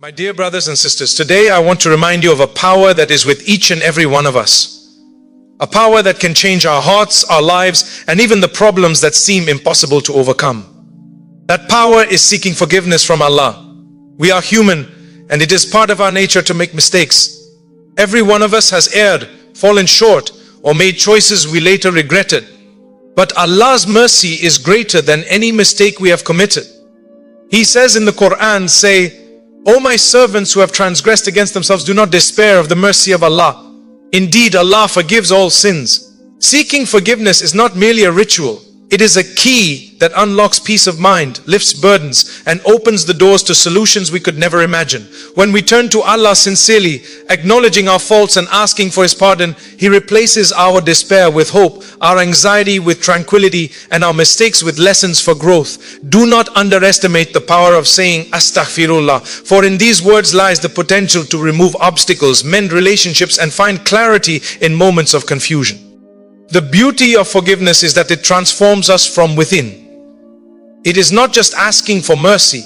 My dear brothers and sisters, today I want to remind you of a power that is with each and every one of us. A power that can change our hearts, our lives, and even the problems that seem impossible to overcome. That power is seeking forgiveness from Allah. We are human, and it is part of our nature to make mistakes. Every one of us has erred, fallen short, or made choices we later regretted. But Allah's mercy is greater than any mistake we have committed. He says in the Quran, say, O my servants who have transgressed against themselves, do not despair of the mercy of Allah. Indeed, Allah forgives all sins. Seeking forgiveness is not merely a ritual. It is a key that unlocks peace of mind, lifts burdens, and opens the doors to solutions we could never imagine. When we turn to Allah sincerely, acknowledging our faults and asking for His pardon, He replaces our despair with hope, our anxiety with tranquility, and our mistakes with lessons for growth. Do not underestimate the power of saying Astaghfirullah, for in these words lies the potential to remove obstacles, mend relationships, and find clarity in moments of confusion. The beauty of forgiveness is that it transforms us from within. It is not just asking for mercy.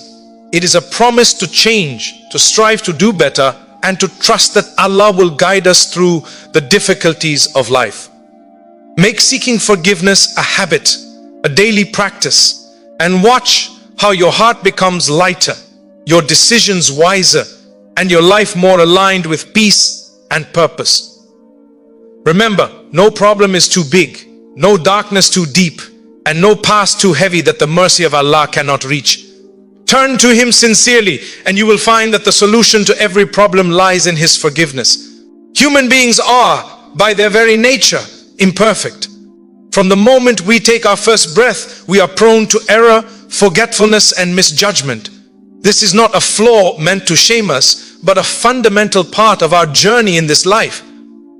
It is a promise to change, to strive to do better, and to trust that Allah will guide us through the difficulties of life. Make seeking forgiveness a habit, a daily practice, and watch how your heart becomes lighter, your decisions wiser, and your life more aligned with peace and purpose. Remember, no problem is too big, no darkness too deep, and no past too heavy that the mercy of Allah cannot reach. Turn to Him sincerely, and you will find that the solution to every problem lies in His forgiveness. Human beings are, by their very nature, imperfect. From the moment we take our first breath, we are prone to error, forgetfulness, and misjudgment. This is not a flaw meant to shame us, but a fundamental part of our journey in this life.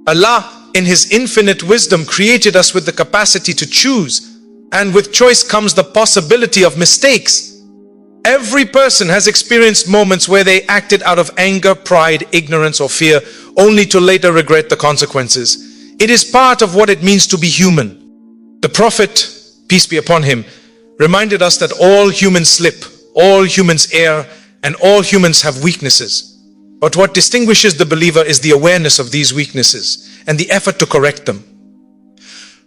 Allah, in His infinite wisdom, created us with the capacity to choose, and with choice comes the possibility of mistakes. Every person has experienced moments where they acted out of anger, pride, ignorance, or fear, only to later regret the consequences. It is part of what it means to be human. The Prophet, peace be upon him, reminded us that all humans slip, all humans err, and all humans have weaknesses. But what distinguishes the believer is the awareness of these weaknesses and the effort to correct them.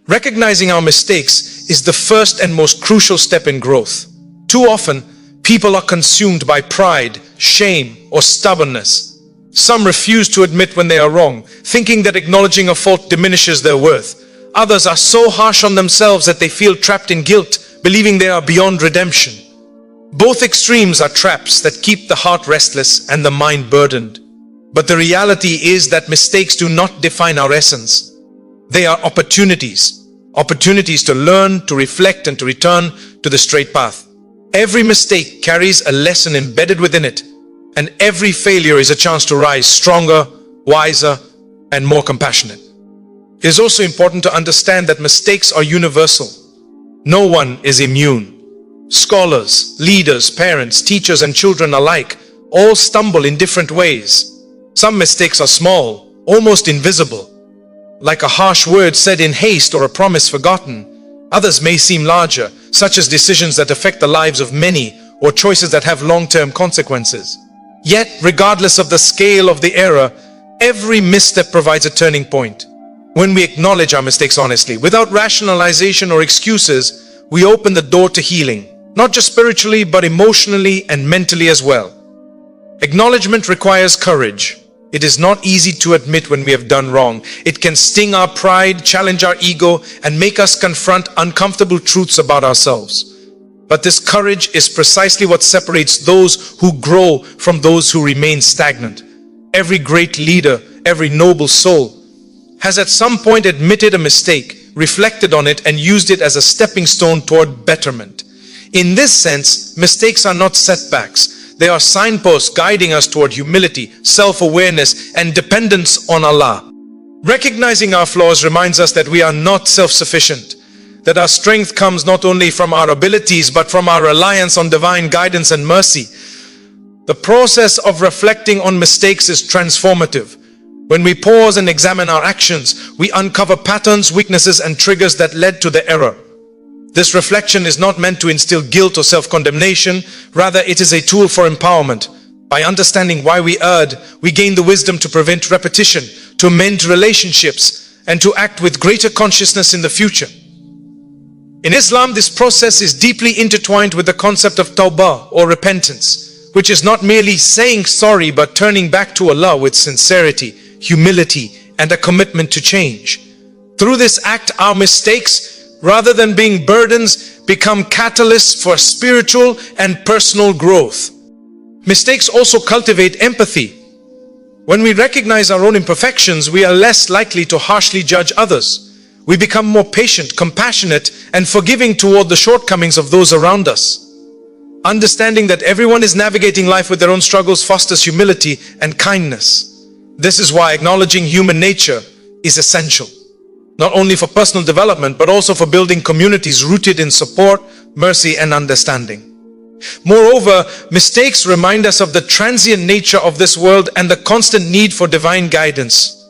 Recognizing our mistakes is the first and most crucial step in growth. Too often, people are consumed by pride, shame, or stubbornness. Some refuse to admit when they are wrong, thinking that acknowledging a fault diminishes their worth. Others are so harsh on themselves that they feel trapped in guilt, believing they are beyond redemption. Both extremes are traps that keep the heart restless and the mind burdened. But the reality is that mistakes do not define our essence. They are opportunities to learn, to reflect, and to return to the straight path. Every mistake carries a lesson embedded within it, and every failure is a chance to rise stronger, wiser, and more compassionate. It is also important to understand that mistakes are universal. No one is immune. Scholars, leaders, parents, teachers, and children alike all stumble in different ways. Some mistakes are small, almost invisible, like a harsh word said in haste or a promise forgotten. Others may seem larger, such as decisions that affect the lives of many or choices that have long-term consequences. Yet, regardless of the scale of the error, every misstep provides a turning point. When we acknowledge our mistakes honestly, without rationalization or excuses, we open the door to healing. Not just spiritually, but emotionally and mentally as well. Acknowledgement requires courage. It is not easy to admit when we have done wrong. It can sting our pride, challenge our ego, and make us confront uncomfortable truths about ourselves. But this courage is precisely what separates those who grow from those who remain stagnant. Every great leader, every noble soul has at some point admitted a mistake, reflected on it, and used it as a stepping stone toward betterment. In this sense, mistakes are not setbacks. They are signposts guiding us toward humility, self-awareness, and dependence on Allah. Recognizing our flaws reminds us that we are not self-sufficient, that our strength comes not only from our abilities, but from our reliance on divine guidance and mercy. The process of reflecting on mistakes is transformative. When we pause and examine our actions, we uncover patterns, weaknesses, and triggers that led to the error. This reflection is not meant to instill guilt or self-condemnation. Rather, it is a tool for empowerment. By understanding why we erred, we gain the wisdom to prevent repetition, to mend relationships, and to act with greater consciousness in the future. In Islam, this process is deeply intertwined with the concept of tawbah or repentance, which is not merely saying sorry but turning back to Allah with sincerity, humility, and a commitment to change. Through this act, our mistakes, rather than being burdens, become catalysts for spiritual and personal growth. Mistakes also cultivate empathy. When we recognize our own imperfections, we are less likely to harshly judge others. We become more patient, compassionate, and forgiving toward the shortcomings of those around us. Understanding that everyone is navigating life with their own struggles fosters humility and kindness. This is why acknowledging human nature is essential, not only for personal development, but also for building communities rooted in support, mercy, and understanding. Moreover, mistakes remind us of the transient nature of this world and the constant need for divine guidance.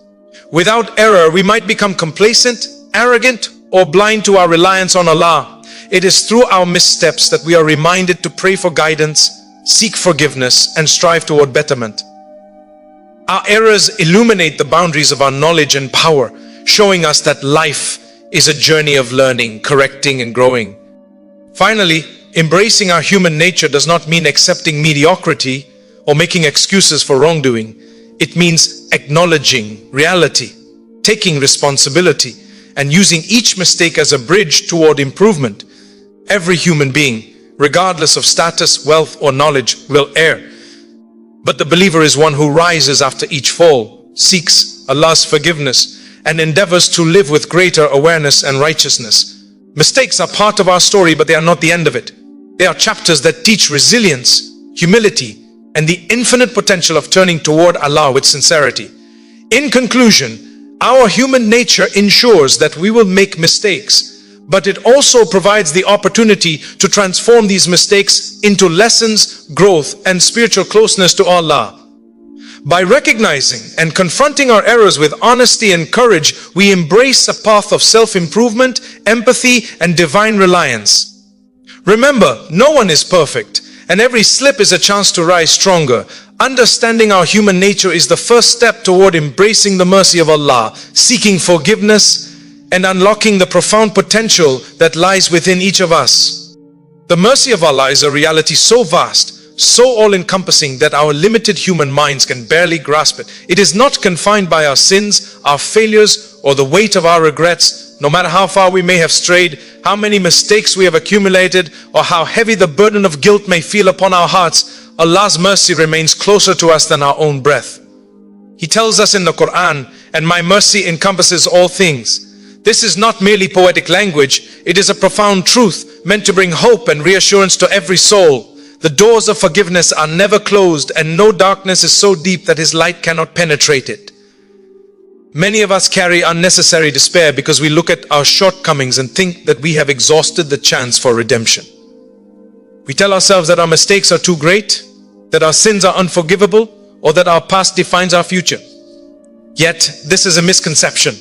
Without error, we might become complacent, arrogant, or blind to our reliance on Allah. It is through our missteps that we are reminded to pray for guidance, seek forgiveness, and strive toward betterment. Our errors illuminate the boundaries of our knowledge and power, showing us that life is a journey of learning, correcting, and growing. Finally, embracing our human nature does not mean accepting mediocrity or making excuses for wrongdoing. It means acknowledging reality, taking responsibility, and using each mistake as a bridge toward improvement. Every human being, regardless of status, wealth, or knowledge, will err. But the believer is one who rises after each fall, seeks Allah's forgiveness, and endeavors to live with greater awareness and righteousness. Mistakes are part of our story, but they are not the end of it. They are chapters that teach resilience, humility, and the infinite potential of turning toward Allah with sincerity. In conclusion, our human nature ensures that we will make mistakes, but it also provides the opportunity to transform these mistakes into lessons, growth, and spiritual closeness to Allah. By recognizing and confronting our errors with honesty and courage, we embrace a path of self-improvement, empathy, and divine reliance. Remember, no one is perfect, and every slip is a chance to rise stronger. Understanding our human nature is the first step toward embracing the mercy of Allah, seeking forgiveness, and unlocking the profound potential that lies within each of us. The mercy of Allah is a reality so vast, so all-encompassing that our limited human minds can barely grasp it. It is not confined by our sins, our failures, or the weight of our regrets. No matter how far we may have strayed, how many mistakes we have accumulated, or how heavy the burden of guilt may feel upon our hearts, Allah's mercy remains closer to us than our own breath. He tells us in the Quran, "And my mercy encompasses all things." This is not merely poetic language, it is a profound truth meant to bring hope and reassurance to every soul. The doors of forgiveness are never closed, and no darkness is so deep that His light cannot penetrate it. Many of us carry unnecessary despair because we look at our shortcomings and think that we have exhausted the chance for redemption. We tell ourselves that our mistakes are too great, that our sins are unforgivable, or that our past defines our future. Yet, this is a misconception.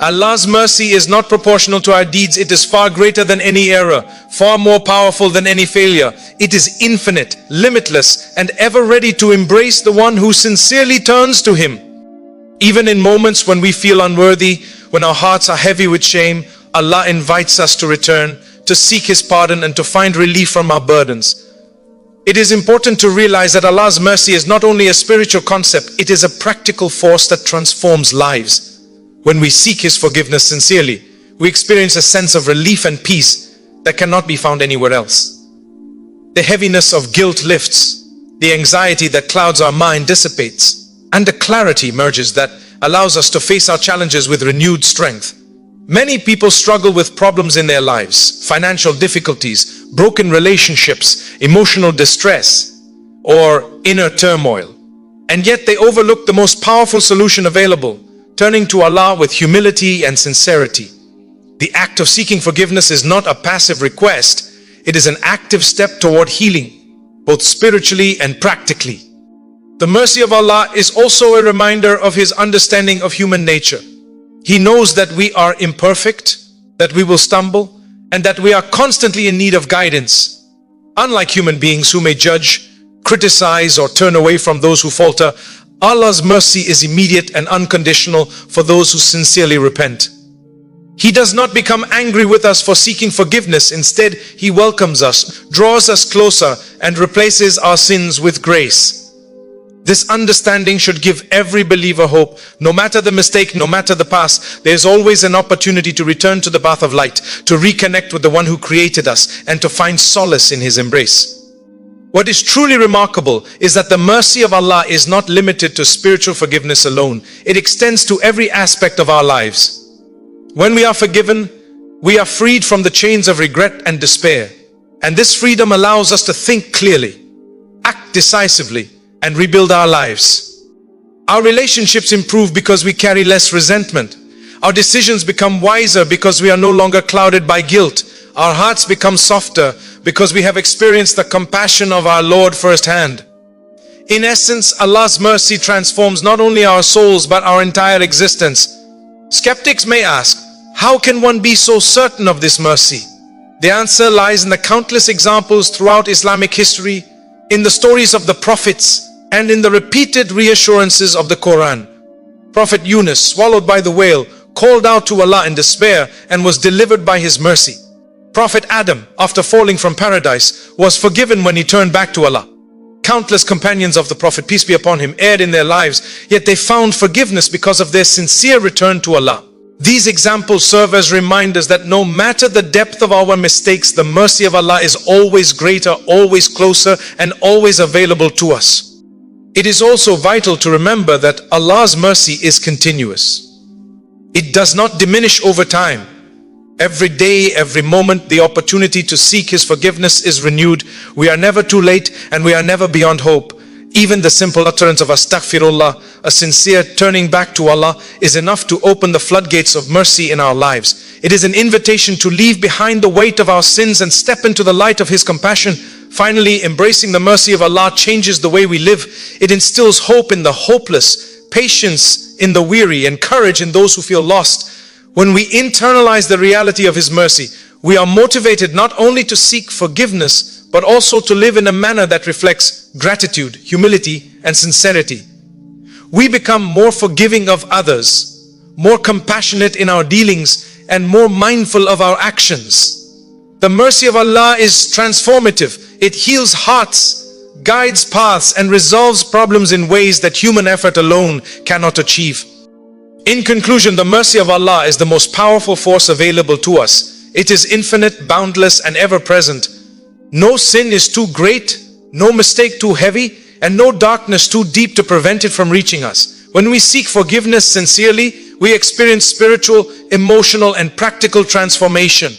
Allah's mercy is not proportional to our deeds. It is far greater than any error, far more powerful than any failure. It is infinite, limitless, and ever ready to embrace the one who sincerely turns to Him. Even in moments when we feel unworthy, when our hearts are heavy with shame, Allah invites us to return, to seek His pardon, and to find relief from our burdens. It is important to realize that Allah's mercy is not only a spiritual concept, it is a practical force that transforms lives. When we seek His forgiveness sincerely, we experience a sense of relief and peace that cannot be found anywhere else. The heaviness of guilt lifts, the anxiety that clouds our mind dissipates, and a clarity emerges that allows us to face our challenges with renewed strength. Many people struggle with problems in their lives, financial difficulties, broken relationships, emotional distress, or inner turmoil. And yet they overlook the most powerful solution available, turning to Allah with humility and sincerity. The act of seeking forgiveness is not a passive request, it is an active step toward healing, both spiritually and practically. The mercy of Allah is also a reminder of His understanding of human nature. He knows that we are imperfect, that we will stumble, and that we are constantly in need of guidance. Unlike human beings who may judge, criticize or turn away from those who falter. Allah's mercy is immediate and unconditional for those who sincerely repent. He does not become angry with us for seeking forgiveness. Instead, He welcomes us, draws us closer, and replaces our sins with grace. This understanding should give every believer hope. No matter the mistake, no matter the past, there is always an opportunity to return to the path of light, to reconnect with the one who created us, and to find solace in His embrace. What is truly remarkable is that the mercy of Allah is not limited to spiritual forgiveness alone. It extends to every aspect of our lives. When we are forgiven, we are freed from the chains of regret and despair. And this freedom allows us to think clearly, act decisively, and rebuild our lives. Our relationships improve because we carry less resentment. Our decisions become wiser because we are no longer clouded by guilt. Our hearts become softer because we have experienced the compassion of our Lord firsthand. In essence, Allah's mercy transforms not only our souls but our entire existence. Skeptics may ask, how can one be so certain of this mercy? The answer lies in the countless examples throughout Islamic history, in the stories of the prophets, and in the repeated reassurances of the Quran. Prophet Yunus, swallowed by the whale, called out to Allah in despair and was delivered by His mercy. Prophet Adam, after falling from paradise, was forgiven when he turned back to Allah. Countless companions of the Prophet, peace be upon him, erred in their lives, yet they found forgiveness because of their sincere return to Allah. These examples serve as reminders that no matter the depth of our mistakes, the mercy of Allah is always greater, always closer, and always available to us. It is also vital to remember that Allah's mercy is continuous. It does not diminish over time. Every day, every moment, the opportunity to seek His forgiveness is renewed. We are never too late and we are never beyond hope. Even the simple utterance of Astaghfirullah, a sincere turning back to Allah, is enough to open the floodgates of mercy in our lives. It is an invitation to leave behind the weight of our sins and step into the light of His compassion. Finally, embracing the mercy of Allah changes the way we live. It instills hope in the hopeless, patience in the weary, and courage in those who feel lost. When we internalize the reality of His mercy, we are motivated not only to seek forgiveness, but also to live in a manner that reflects gratitude, humility, and sincerity. We become more forgiving of others, more compassionate in our dealings, and more mindful of our actions. The mercy of Allah is transformative. It heals hearts, guides paths, and resolves problems in ways that human effort alone cannot achieve. In conclusion, the mercy of Allah is the most powerful force available to us. It is infinite, boundless, and ever-present. No sin is too great, no mistake too heavy, and no darkness too deep to prevent it from reaching us. When we seek forgiveness sincerely, we experience spiritual, emotional, and practical transformation.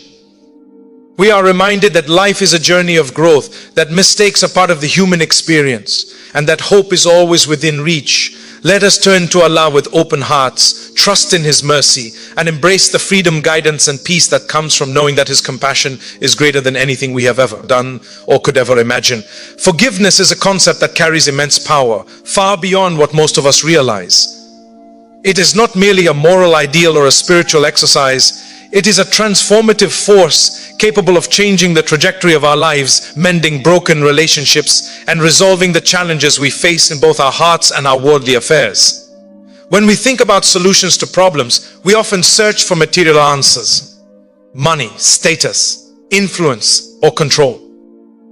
We are reminded that life is a journey of growth, that mistakes are part of the human experience, and that hope is always within reach. Let us turn to Allah with open hearts, trust in His mercy, and embrace the freedom, guidance, and peace that comes from knowing that His compassion is greater than anything we have ever done or could ever imagine. Forgiveness is a concept that carries immense power, far beyond what most of us realize. It is not merely a moral ideal or a spiritual exercise. It is a transformative force capable of changing the trajectory of our lives, mending broken relationships, and resolving the challenges we face in both our hearts and our worldly affairs. When we think about solutions to problems, we often search for material answers: money, status, influence, or control.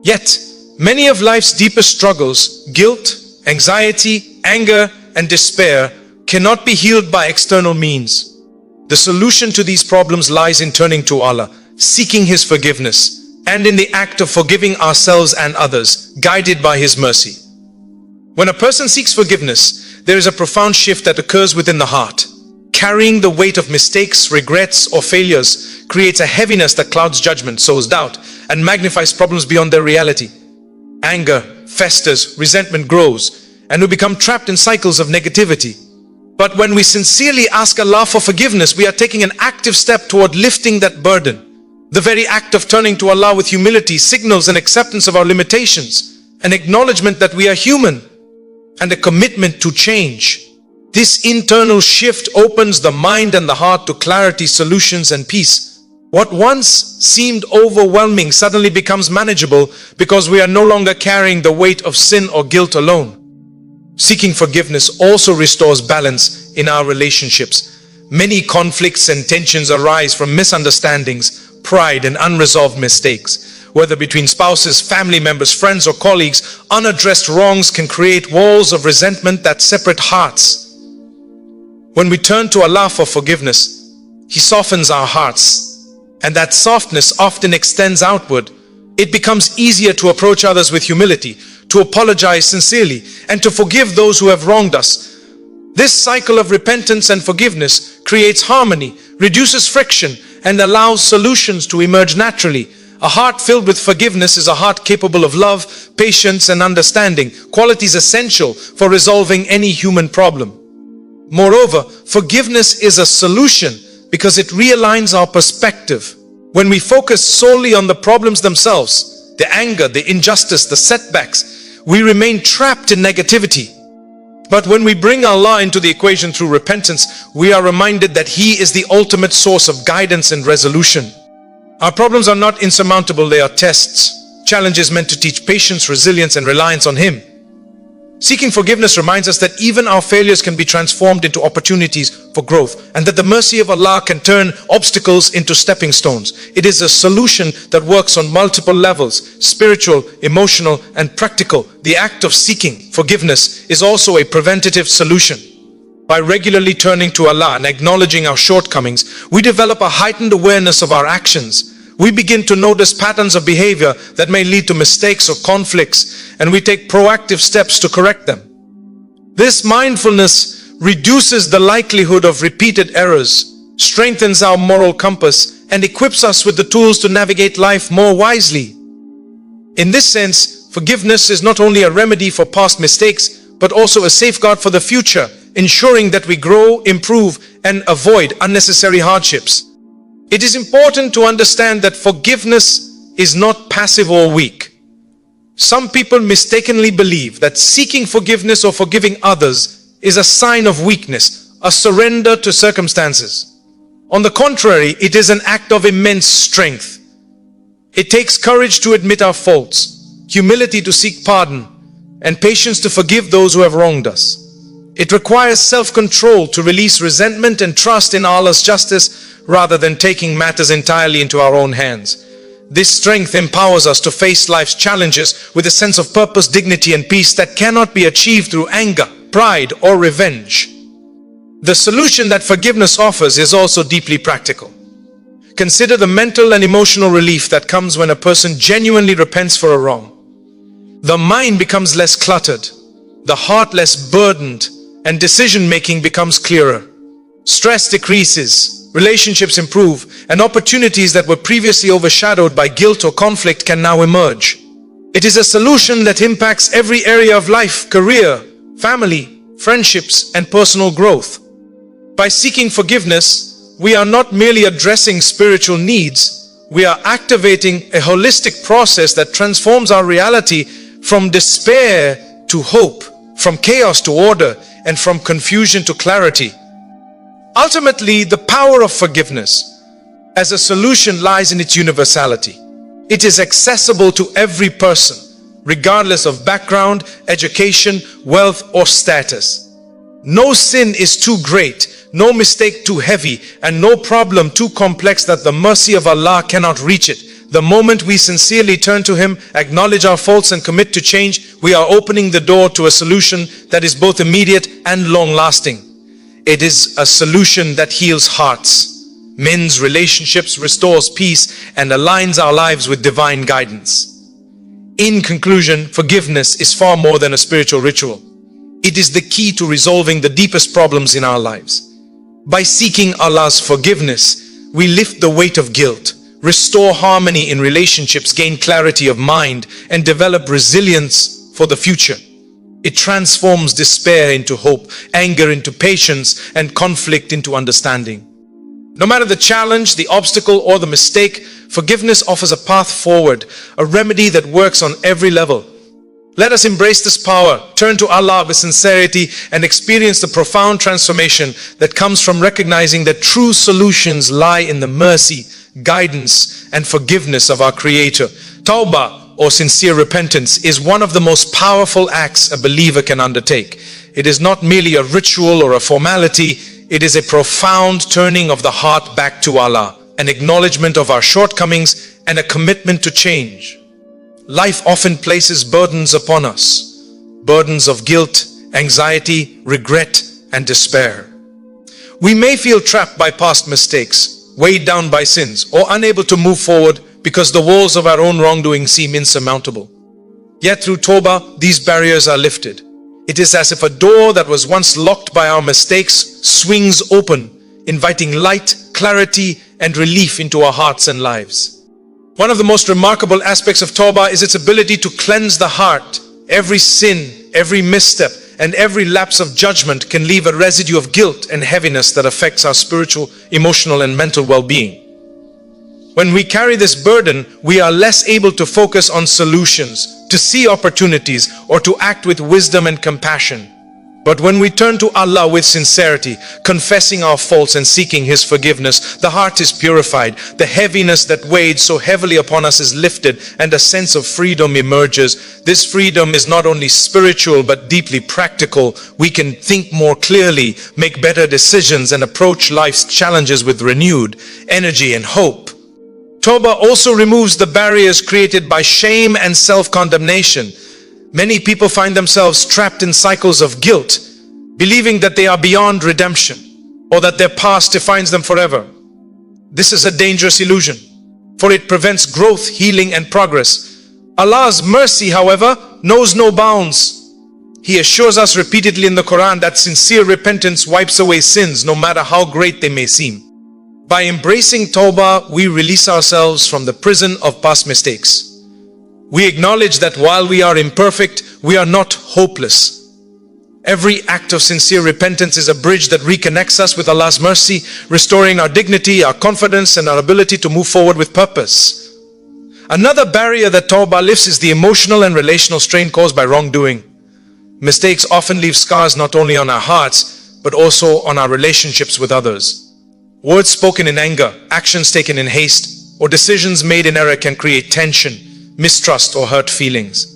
Yet, many of life's deepest struggles, guilt, anxiety, anger, and despair, cannot be healed by external means. The solution to these problems lies in turning to Allah, seeking His forgiveness, and in the act of forgiving ourselves and others, guided by His mercy. When a person seeks forgiveness, there is a profound shift that occurs within the heart. Carrying the weight of mistakes, regrets, or failures creates a heaviness that clouds judgment, sows doubt, and magnifies problems beyond their reality. Anger festers, resentment grows, and we become trapped in cycles of negativity. But when we sincerely ask Allah for forgiveness, we are taking an active step toward lifting that burden. The very act of turning to Allah with humility signals an acceptance of our limitations, an acknowledgement that we are human, and a commitment to change. This internal shift opens the mind and the heart to clarity, solutions, and peace. What once seemed overwhelming suddenly becomes manageable because we are no longer carrying the weight of sin or guilt alone. Seeking forgiveness also restores balance in our relationships. Many conflicts and tensions arise from misunderstandings, pride, and unresolved mistakes. Whether between spouses, family members, friends, or colleagues, unaddressed wrongs can create walls of resentment that separate hearts. When we turn to Allah for forgiveness, He softens our hearts, and that softness often extends outward. It becomes easier to approach others with humility, to apologize sincerely, and to forgive those who have wronged us. This cycle of repentance and forgiveness creates harmony, reduces friction, and allows solutions to emerge naturally. A heart filled with forgiveness is a heart capable of love, patience, and understanding, qualities essential for resolving any human problem. Moreover, forgiveness is a solution because it realigns our perspective. When we focus solely on the problems themselves, the anger, the injustice, the setbacks, we remain trapped in negativity. But when we bring Allah into the equation through repentance, we are reminded that He is the ultimate source of guidance and resolution. Our problems are not insurmountable, they are tests, challenges meant to teach patience, resilience, and reliance on Him. Seeking forgiveness reminds us that even our failures can be transformed into opportunities for growth, and that the mercy of Allah can turn obstacles into stepping stones. It is a solution that works on multiple levels: spiritual, emotional, and practical. The act of seeking forgiveness is also a preventative solution. By regularly turning to Allah and acknowledging our shortcomings, we develop a heightened awareness of our actions. We begin to notice patterns of behavior that may lead to mistakes or conflicts, and we take proactive steps to correct them. This mindfulness reduces the likelihood of repeated errors, strengthens our moral compass, and equips us with the tools to navigate life more wisely. In this sense, forgiveness is not only a remedy for past mistakes, but also a safeguard for the future, ensuring that we grow, improve, and avoid unnecessary hardships. It is important to understand that forgiveness is not passive or weak. Some people mistakenly believe that seeking forgiveness or forgiving others is a sign of weakness, a surrender to circumstances. On the contrary, it is an act of immense strength. It takes courage to admit our faults, humility to seek pardon, and patience to forgive those who have wronged us. It requires self-control to release resentment and trust in Allah's justice rather than taking matters entirely into our own hands. This strength empowers us to face life's challenges with a sense of purpose, dignity, and peace that cannot be achieved through anger, pride, or revenge. The solution that forgiveness offers is also deeply practical. Consider the mental and emotional relief that comes when a person genuinely repents for a wrong. The mind becomes less cluttered, the heart less burdened, and decision-making becomes clearer. Stress decreases, relationships improve, and opportunities that were previously overshadowed by guilt or conflict can now emerge. It is a solution that impacts every area of life: career, family, friendships, and personal growth. By seeking forgiveness, we are not merely addressing spiritual needs, we are activating a holistic process that transforms our reality from despair to hope, from chaos to order, and from confusion to clarity. Ultimately, the power of forgiveness as a solution lies in its universality. It is accessible to every person, regardless of background, education, wealth, or status. No sin is too great, no mistake too heavy, and no problem too complex that the mercy of Allah cannot reach it. The moment we sincerely turn to Him, acknowledge our faults, and commit to change, we are opening the door to a solution that is both immediate and long-lasting. It is a solution that heals hearts, mends relationships, restores peace, and aligns our lives with divine guidance. In conclusion, forgiveness is far more than a spiritual ritual. It is the key to resolving the deepest problems in our lives. By seeking Allah's forgiveness, we lift the weight of guilt, restore harmony in relationships, gain clarity of mind, and develop resilience for the future. It transforms despair into hope, anger into patience, and conflict into understanding. No matter the challenge, the obstacle, or the mistake, forgiveness offers a path forward, a remedy that works on every level. Let us embrace this power, turn to Allah with sincerity, and experience the profound transformation that comes from recognizing that true solutions lie in the mercy, guidance, and forgiveness of our Creator. Tawbah, or sincere repentance, is one of the most powerful acts a believer can undertake. It is not merely a ritual or a formality. It is a profound turning of the heart back to Allah, an acknowledgement of our shortcomings, and a commitment to change. Life often places burdens upon us, burdens of guilt, anxiety, regret, and despair. We may feel trapped by past mistakes, weighed down by sins, or unable to move forward because the walls of our own wrongdoing seem insurmountable. Yet through Tawbah, these barriers are lifted. It is as if a door that was once locked by our mistakes swings open, inviting light, clarity, and relief into our hearts and lives. One of the most remarkable aspects of Tawbah is its ability to cleanse the heart. Every sin, every misstep, and every lapse of judgment can leave a residue of guilt and heaviness that affects our spiritual, emotional, and mental well-being. When we carry this burden, we are less able to focus on solutions, to see opportunities, or to act with wisdom and compassion. But when we turn to Allah with sincerity, confessing our faults and seeking His forgiveness, the heart is purified, the heaviness that weighed so heavily upon us is lifted, and a sense of freedom emerges. This freedom is not only spiritual but deeply practical. We can think more clearly, make better decisions, and approach life's challenges with renewed energy and hope. Tawbah also removes the barriers created by shame and self-condemnation. Many people find themselves trapped in cycles of guilt, believing that they are beyond redemption or that their past defines them forever. This is a dangerous illusion, for it prevents growth, healing, and progress. Allah's mercy, however, knows no bounds. He assures us repeatedly in the Quran that sincere repentance wipes away sins, no matter how great they may seem. By embracing Tawbah, we release ourselves from the prison of past mistakes. We acknowledge that while we are imperfect, we are not hopeless. Every act of sincere repentance is a bridge that reconnects us with Allah's mercy, restoring our dignity, our confidence, and our ability to move forward with purpose. Another barrier that Tawbah lifts is the emotional and relational strain caused by wrongdoing. Mistakes often leave scars not only on our hearts, but also on our relationships with others. Words spoken in anger, actions taken in haste, or decisions made in error can create tension, mistrust, or hurt feelings.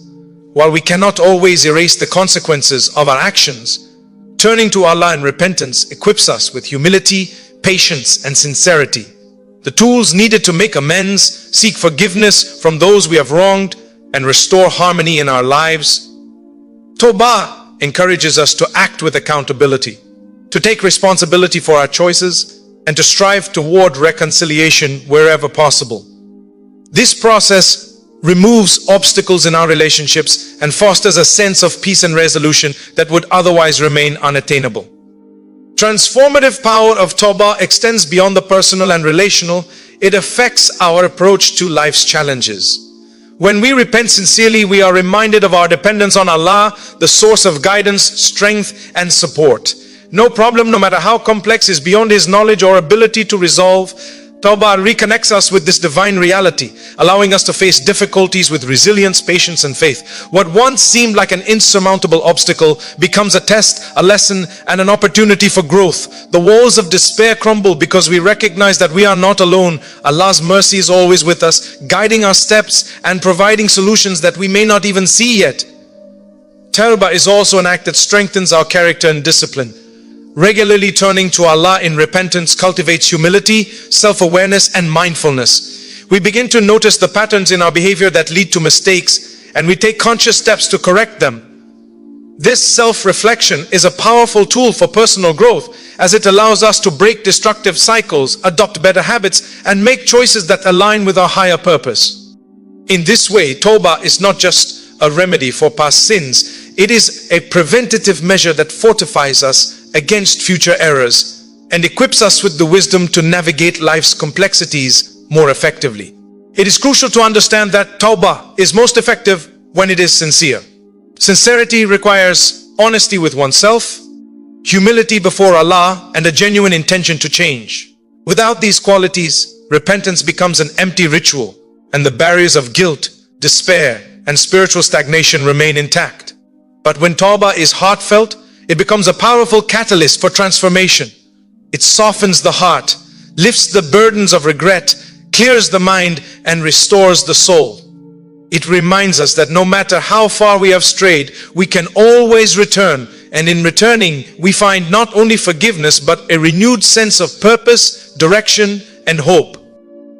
While we cannot always erase the consequences of our actions, turning to Allah in repentance equips us with humility, patience, and sincerity. The tools needed to make amends, seek forgiveness from those we have wronged, and restore harmony in our lives. Tawbah encourages us to act with accountability, to take responsibility for our choices, and to strive toward reconciliation wherever possible. This process removes obstacles in our relationships and fosters a sense of peace and resolution that would otherwise remain unattainable. Transformative power of Tawbah extends beyond the personal and relational. It affects our approach to life's challenges. When we repent sincerely, we are reminded of our dependence on Allah, the source of guidance, strength, and support. No problem, no matter how complex, is beyond His knowledge or ability to resolve. Tawbah reconnects us with this divine reality, allowing us to face difficulties with resilience, patience, and faith. What once seemed like an insurmountable obstacle becomes a test, a lesson, and an opportunity for growth. The walls of despair crumble because we recognize that we are not alone. Allah's mercy is always with us, guiding our steps and providing solutions that we may not even see yet. Tawbah is also an act that strengthens our character and discipline. Regularly turning to Allah in repentance cultivates humility, self-awareness, and mindfulness. We begin to notice the patterns in our behavior that lead to mistakes, and we take conscious steps to correct them. This self-reflection is a powerful tool for personal growth, as it allows us to break destructive cycles, adopt better habits, and make choices that align with our higher purpose. In this way, Tawbah is not just a remedy for past sins. It is a preventative measure that fortifies us against future errors and equips us with the wisdom to navigate life's complexities more effectively. It is crucial to understand that Tawbah is most effective when it is sincere. Sincerity requires honesty with oneself, humility before Allah, and a genuine intention to change. Without these qualities, repentance becomes an empty ritual, and the barriers of guilt, despair, and spiritual stagnation remain intact. But when Tawbah is heartfelt, it becomes a powerful catalyst for transformation. It softens the heart, lifts the burdens of regret, clears the mind, and restores the soul. It reminds us that no matter how far we have strayed, we can always return, and in returning, we find not only forgiveness, but a renewed sense of purpose, direction, and hope.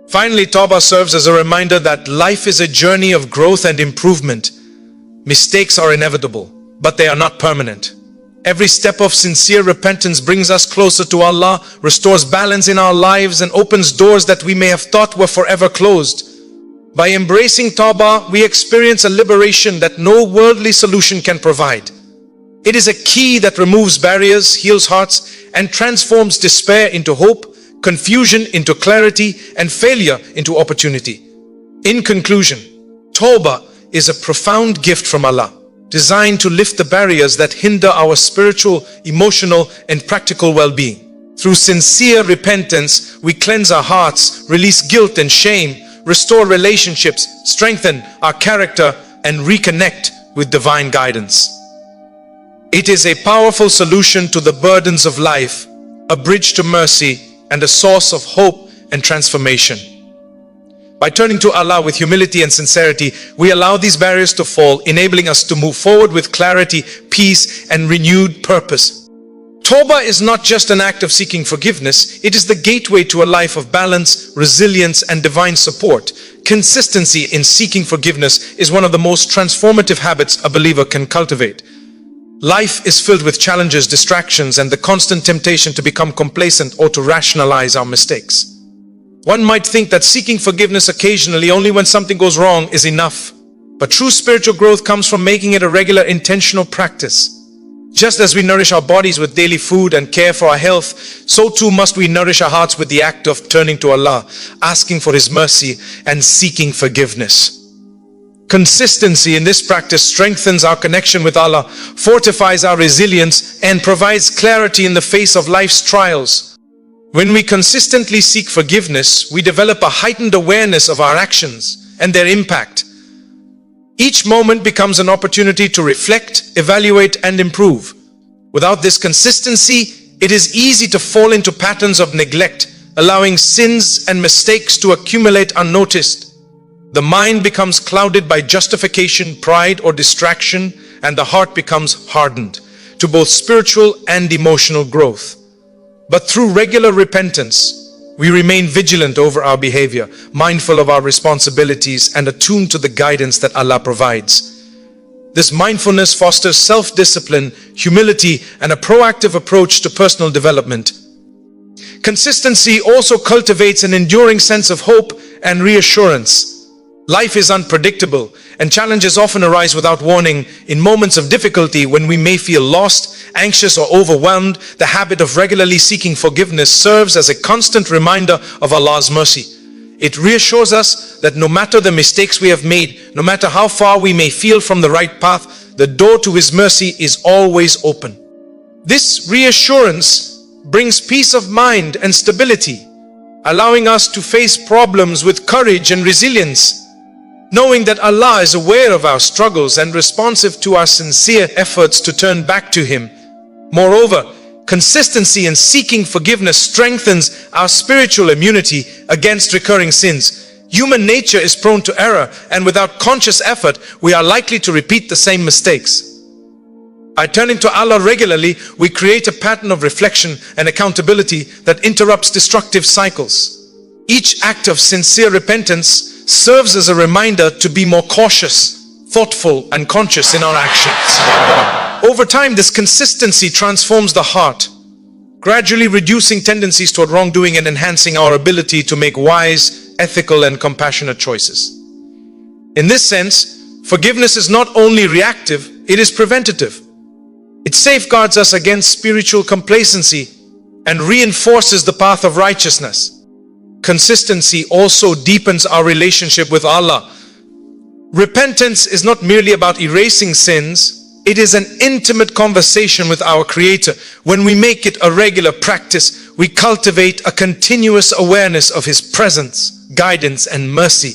Finally, Tawbah serves as a reminder that life is a journey of growth and improvement. Mistakes are inevitable, but they are not permanent. Every step of sincere repentance brings us closer to Allah, restores balance in our lives, and opens doors that we may have thought were forever closed. By embracing Tawbah, we experience a liberation that no worldly solution can provide. It is a key that removes barriers, heals hearts, and transforms despair into hope, confusion into clarity, and failure into opportunity. In conclusion, Tawbah is a profound gift from Allah, designed to lift the barriers that hinder our spiritual, emotional, and practical well-being. Through sincere repentance, we cleanse our hearts, release guilt and shame, restore relationships, strengthen our character, and reconnect with divine guidance. It is a powerful solution to the burdens of life, a bridge to mercy, and a source of hope and transformation. By turning to Allah with humility and sincerity, we allow these barriers to fall, enabling us to move forward with clarity, peace, and renewed purpose. Tawbah is not just an act of seeking forgiveness, it is the gateway to a life of balance, resilience, and divine support. Consistency in seeking forgiveness is one of the most transformative habits a believer can cultivate. Life is filled with challenges, distractions, and the constant temptation to become complacent or to rationalize our mistakes. One might think that seeking forgiveness occasionally, only when something goes wrong, is enough. But true spiritual growth comes from making it a regular, intentional practice. Just as we nourish our bodies with daily food and care for our health, so too must we nourish our hearts with the act of turning to Allah, asking for His mercy, and seeking forgiveness. Consistency in this practice strengthens our connection with Allah, fortifies our resilience, and provides clarity in the face of life's trials. When we consistently seek forgiveness, we develop a heightened awareness of our actions and their impact. Each moment becomes an opportunity to reflect, evaluate, and improve. Without this consistency, it is easy to fall into patterns of neglect, allowing sins and mistakes to accumulate unnoticed. The mind becomes clouded by justification, pride, or distraction, and the heart becomes hardened to both spiritual and emotional growth. But through regular repentance, we remain vigilant over our behavior, mindful of our responsibilities, and attuned to the guidance that Allah provides. This mindfulness fosters self-discipline, humility, and a proactive approach to personal development. Consistency also cultivates an enduring sense of hope and reassurance. Life is unpredictable, and challenges often arise without warning. In moments of difficulty, when we may feel lost, anxious, or overwhelmed, the habit of regularly seeking forgiveness serves as a constant reminder of Allah's mercy. It reassures us that no matter the mistakes we have made, no matter how far we may feel from the right path, the door to His mercy is always open. This reassurance brings peace of mind and stability, allowing us to face problems with courage and resilience, knowing that Allah is aware of our struggles and responsive to our sincere efforts to turn back to Him. Moreover, consistency in seeking forgiveness strengthens our spiritual immunity against recurring sins. Human nature is prone to error, and without conscious effort, we are likely to repeat the same mistakes. By turning to Allah regularly, we create a pattern of reflection and accountability that interrupts destructive cycles. Each act of sincere repentance serves as a reminder to be more cautious, thoughtful, and conscious in our actions. Over time, this consistency transforms the heart, gradually reducing tendencies toward wrongdoing and enhancing our ability to make wise, ethical, and compassionate choices. In this sense, forgiveness is not only reactive, it is preventative. It safeguards us against spiritual complacency and reinforces the path of righteousness. Consistency also deepens our relationship with Allah. Repentance is not merely about erasing sins, it is an intimate conversation with our Creator. When we make it a regular practice, we cultivate a continuous awareness of His presence, guidance, and mercy.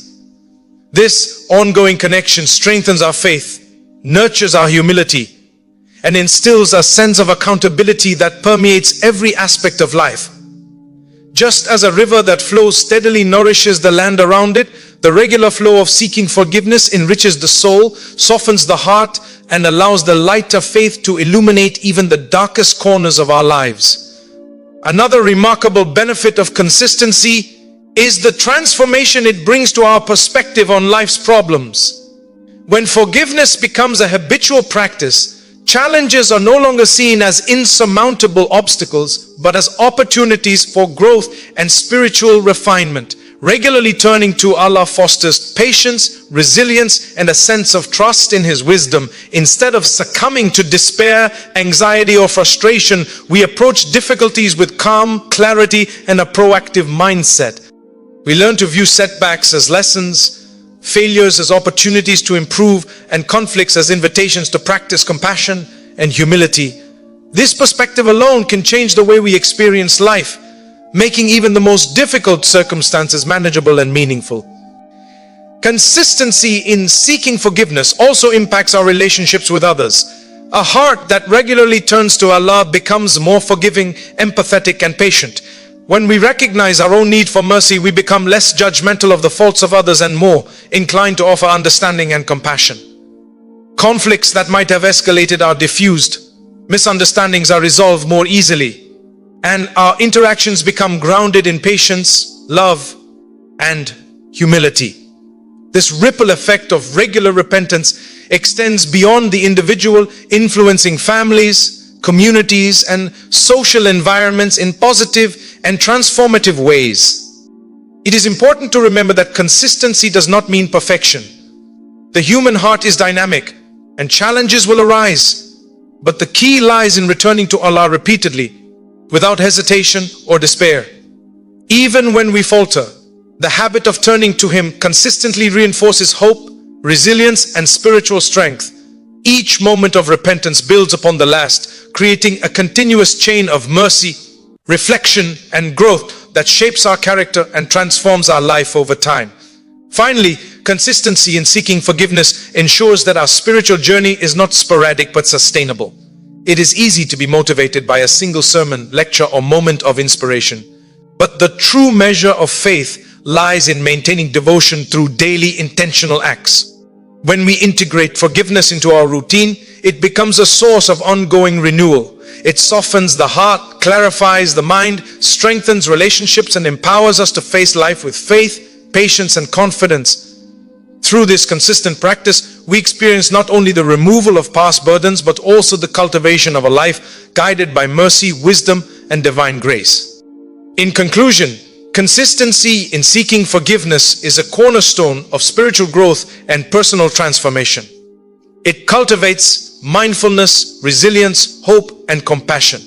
This ongoing connection strengthens our faith, nurtures our humility, and instills a sense of accountability that permeates every aspect of life. Just as a river that flows steadily nourishes the land around it, the regular flow of seeking forgiveness enriches the soul, softens the heart, and allows the light of faith to illuminate even the darkest corners of our lives. Another remarkable benefit of consistency is the transformation it brings to our perspective on life's problems. When forgiveness becomes a habitual practice, challenges are no longer seen as insurmountable obstacles, but as opportunities for growth and spiritual refinement. Regularly turning to Allah fosters patience, resilience, and a sense of trust in His wisdom. Instead of succumbing to despair, anxiety, or frustration, we approach difficulties with calm, clarity, and a proactive mindset. We learn to view setbacks as lessons, failures as opportunities to improve, and conflicts as invitations to practice compassion and humility. This perspective alone can change the way we experience life, making even the most difficult circumstances manageable and meaningful. Consistency in seeking forgiveness also impacts our relationships with others. A heart that regularly turns to Allah becomes more forgiving, empathetic, and patient. When we recognize our own need for mercy, we become less judgmental of the faults of others and more inclined to offer understanding and compassion. Conflicts that might have escalated are diffused. Misunderstandings are resolved more easily, and our interactions become grounded in patience, love, and humility. This ripple effect of regular repentance extends beyond the individual, influencing families, communities, and social environments in positive and transformative ways. It is important to remember that consistency does not mean perfection. The human heart is dynamic, and challenges will arise, but the key lies in returning to Allah repeatedly, without hesitation or despair. Even when we falter, the habit of turning to Him consistently reinforces hope, resilience, and spiritual strength. Each moment of repentance builds upon the last, creating a continuous chain of mercy, reflection, and growth that shapes our character and transforms our life over time. Finally, consistency in seeking forgiveness ensures that our spiritual journey is not sporadic but sustainable. It is easy to be motivated by a single sermon, lecture, or moment of inspiration. But the true measure of faith lies in maintaining devotion through daily intentional acts. When we integrate forgiveness into our routine, it becomes a source of ongoing renewal. It softens the heart, clarifies the mind, strengthens relationships, and empowers us to face life with faith, patience, and confidence. Through this consistent practice, we experience not only the removal of past burdens, but also the cultivation of a life guided by mercy, wisdom, and divine grace. In conclusion, consistency in seeking forgiveness is a cornerstone of spiritual growth and personal transformation. It cultivates mindfulness, resilience, hope, and compassion.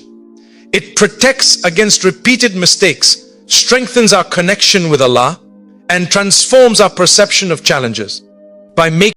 It protects against repeated mistakes, strengthens our connection with Allah, and transforms our perception of challenges. By making